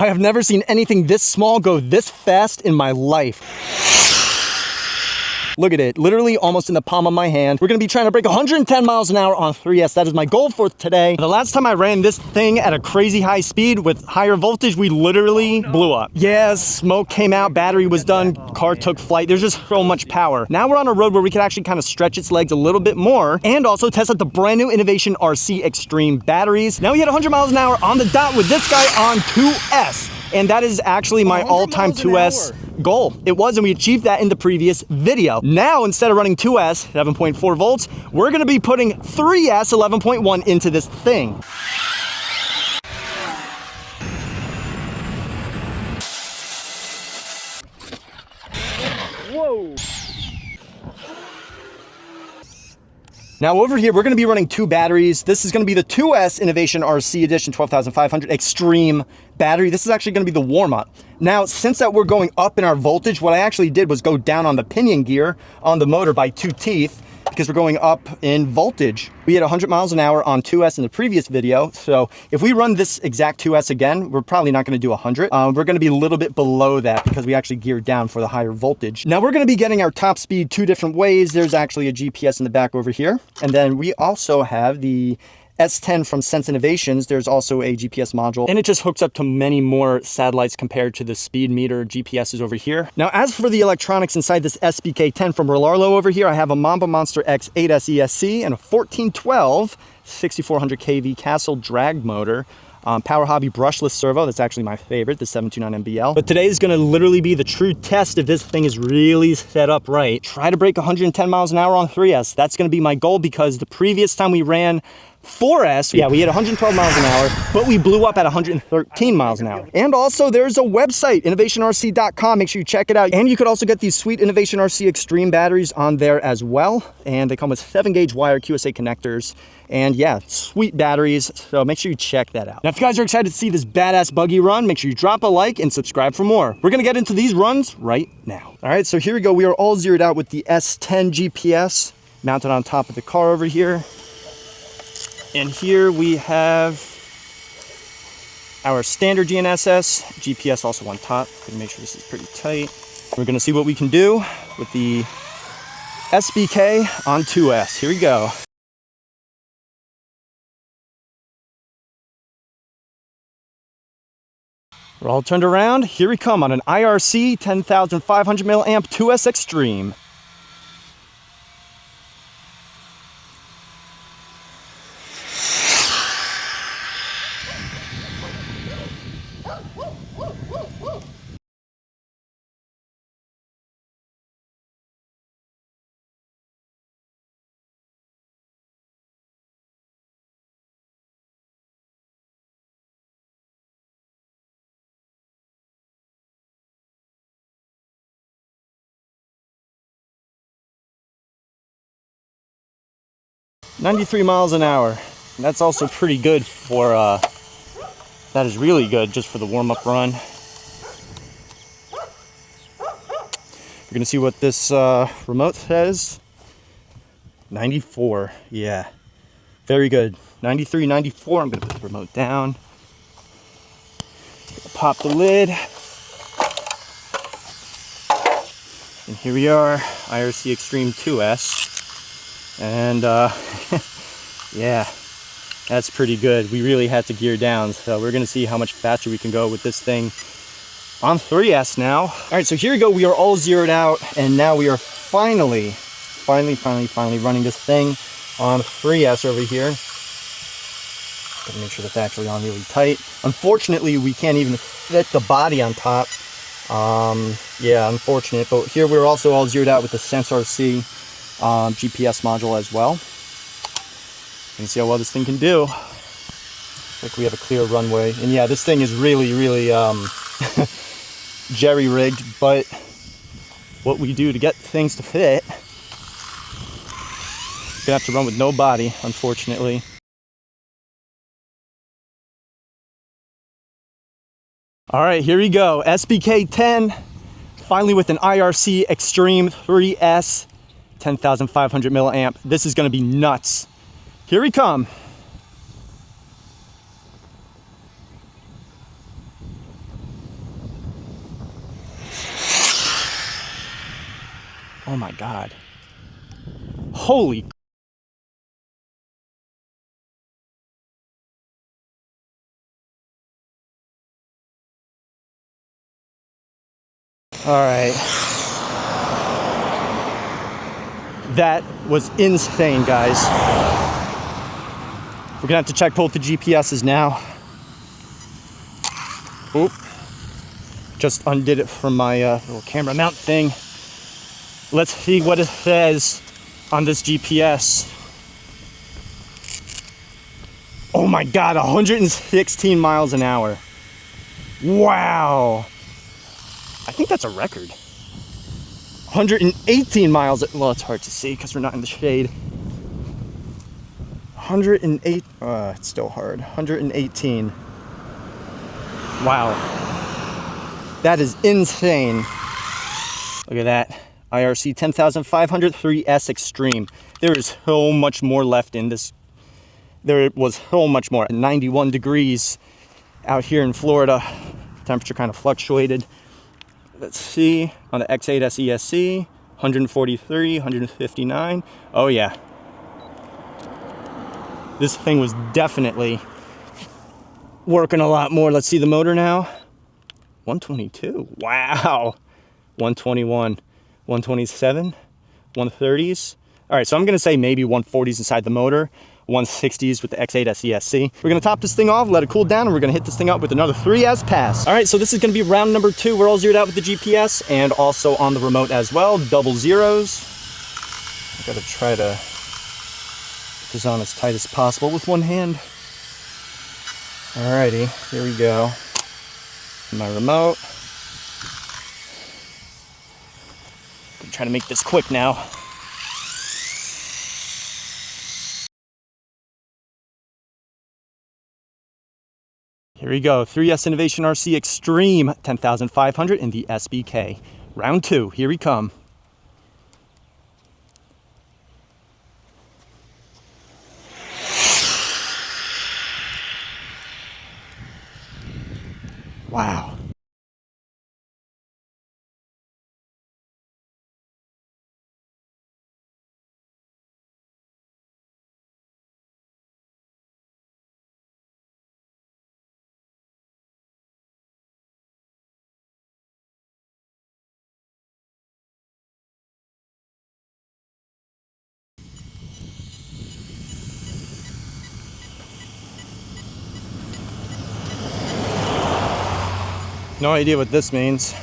I have never seen anything this small go this fast in my life. Look at it, literally almost in the palm of my hand. We're gonna be trying to break 110 miles an hour on 3S. That is my goal for today. The last time I ran this thing at a crazy high speed with higher voltage, we literally blew up. Yeah, smoke came out, battery was done, car took flight. There's just so much power. Now we're on a road where we can actually kind of stretch its legs a little bit more and also test out the brand new innovation RC Extreme batteries. Now we hit 100 miles an hour on the dot with this guy on 2S. And that is actually my all-time 2S goal. It was, and we achieved that in the previous video. Now, instead of running 2S, 7.4 volts, we're gonna be putting 3S, 11.1 into this thing. Whoa. Now over here, we're gonna be running 2 batteries. This is gonna be the 2S Innovation RC Edition 12,500 Extreme battery. This is actually gonna be the warm-up. Now, since that we're going up in our voltage, what I actually did was go down on the pinion gear on the motor by 2 teeth because we're going up in voltage. We had 100 miles an hour on 2S in the previous video. So if we run this exact 2S again, we're probably not gonna do 100. We're gonna be a little bit below that because we actually geared down for the higher voltage. Now we're gonna be getting our top speed 2 different ways. There's actually a GPS in the back over here. And then we also have the S10 from Sense Innovations. There's also a GPS module, and it just hooks up to many more satellites compared to the speed meter. GPS is over here. Now, as for the electronics inside this SBK10 from Rlaarlo over here, I have a Mamba Monster X 8S ESC and a 1412 6400 kV Castle drag motor. Power Hobby brushless servo, that's actually my favorite, the 729 MBL. But today is gonna literally be the true test if this thing is really set up right. Try to break 110 miles an hour on 3S. That's gonna be my goal because the previous time we ran 4S, yeah, we hit 112 miles an hour, but we blew up at 113 miles an hour. And also there's a website, innovationrc.com. Make sure you check it out. And you could also get these sweet Innovation RC Extreme batteries on there as well. And they come with 7-gauge wire QSA connectors. And yeah, sweet batteries. So make sure you check that out. Now, if you guys are excited to see this badass buggy run, make sure you drop a like and subscribe for more. We're gonna get into these runs right now. All right, so here we go. We are all zeroed out with the S10 GPS mounted on top of the car over here. And here we have our standard GNSS, GPS also on top. Gonna make sure this is pretty tight. We're gonna see what we can do with the SBK on 2S. Here we go. We're all turned around. Here we come on an IRC 10,500 milliamp 2S Extreme. .93 miles an hour. And that's also pretty good for, that is really good just for the warm-up run. We're gonna see what this remote says. 94, yeah. Very good. 93, 94, I'm gonna put the remote down. Pop the lid. And here we are, IRC Extreme 2S. And yeah, that's pretty good. We really had to gear down, so we're gonna see how much faster we can go with this thing on 3S now. All right, so here we go. We are all zeroed out, and now we are finally running this thing on 3S over here. Gotta make sure that's actually on really tight. Unfortunately, we can't even fit the body on top. Yeah, unfortunate, but here we're also all zeroed out with the Sense RC GPS module as well. You can see how well this thing can do. Like we have a clear runway, and yeah, this thing is really jerry-rigged, but what we do to get things to fit, we're gonna have to run with no body, unfortunately. All right, here we go. SBK10, finally with an IRC Extreme 3S 10,500 milliamp. This is gonna be nuts. Here we come. Oh my God. Holy. All right. That was insane, guys. We're gonna have to check both the GPSs now. Oop. Just undid it from my little camera mount thing. Let's see what it says on this GPS. Oh my God, 116 miles an hour. Wow. I think that's a record. 118 miles, well, it's hard to see because we're not in the shade. 108, it's still hard. 118. Wow. That is insane. Look at that. IRC 10,500 3S Extreme. There is so much more left in this. There was so much more. 91 degrees out here in Florida. Temperature kind of fluctuated. Let's see, on the X8S ESC, 143, 159. Oh yeah. This thing was definitely working a lot more. Let's see the motor now. 122, wow. 121, 127, 130s. All right, so I'm gonna say maybe 140s inside the motor, 160s with the X8S ESC. We're gonna top this thing off, let it cool down, and we're gonna hit this thing up with another 3S pass. All right, so this is gonna be round number 2. We're all zeroed out with the GPS and also on the remote as well, double zeros. I gotta try to put this on as tight as possible with one hand. Alrighty, here we go. My remote. Gonna try to make this quick now. Here we go, 3S Innovation RC Extreme 10,500 in the SBK. Round 2, here we come. Wow. No idea what this means.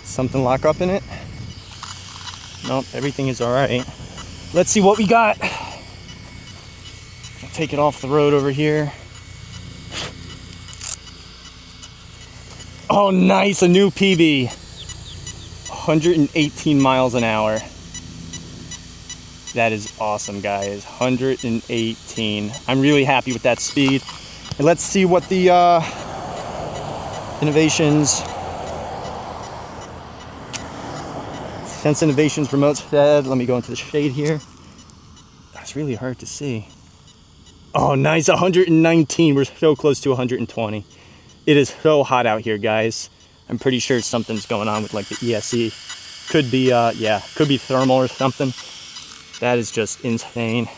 Something lock up in it? Nope, everything is all right. Let's see what we got. I'll take it off the road over here. Oh, nice, a new PB. 118 miles an hour. That is awesome, guys. 118. I'm really happy with that speed. And let's see what the Innovations, Sense Innovations remote said. Let me go into the shade here. That's really hard to see. Oh, nice, 119. We're so close to 120. It is so hot out here, guys. I'm pretty sure something's going on with like the ESC. Could be, yeah, could be thermal or something. That is just insane.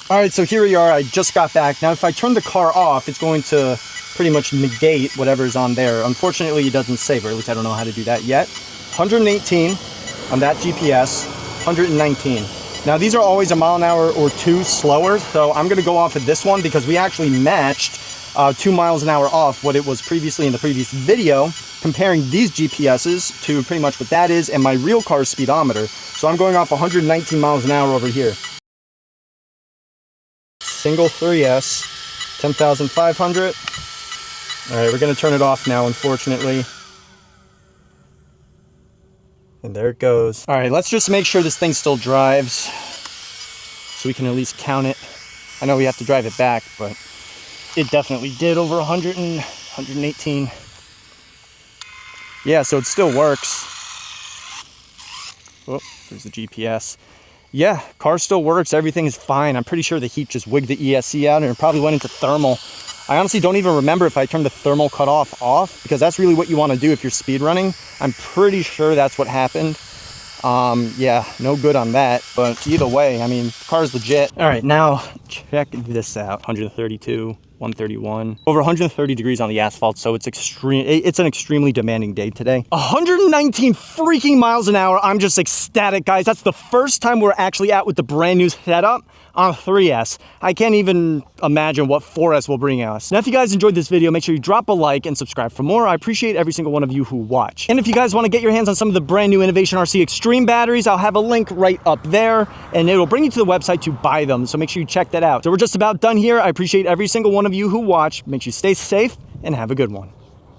All right, so here we are. I just got back. Now, if I turn the car off, it's going to pretty much negate whatever's on there. Unfortunately, it doesn't save, or at least I don't know how to do that yet. 118 on that GPS, 119. Now, these are always a mile an hour or 2 slower, so I'm going to go off of this one because we actually matched 2 miles an hour off what it was previously in the previous video, comparing these GPSs to pretty much what that is and my real car's speedometer. So I'm going off 119 miles an hour over here. Single 3S, 10,500. All right, we're gonna turn it off now, unfortunately. And there it goes. All right, let's just make sure this thing still drives so we can at least count it. I know we have to drive it back, but it definitely did over 100 and 118. Yeah, so it still works. Oh, there's the GPS. Yeah, car still works. Everything is fine. I'm pretty sure the heat just wigged the ESC out and it probably went into thermal. I honestly don't even remember if I turned the thermal cutoff off, because that's really what you want to do if you're speed running. I'm pretty sure that's what happened. Yeah, no good on that, but either way, I mean, the car's legit. All right, now check this out. 132, 131, over 130 degrees on the asphalt, so it's an extremely demanding day today. 119 freaking miles an hour. I'm just ecstatic, guys. That's the first time we're actually out with the brand new setup on 3S. I can't even imagine what 4S will bring us. Now, if you guys enjoyed this video, make sure you drop a like and subscribe for more. I appreciate every single one of you who watch. And if you guys want to get your hands on some of the brand new Innovation RC Extreme batteries, I'll have a link right up there, and it'll bring you to the website to buy them, so make sure you check that out. So we're just about done here. I appreciate every single one of you who watch. Make sure you stay safe and have a good one.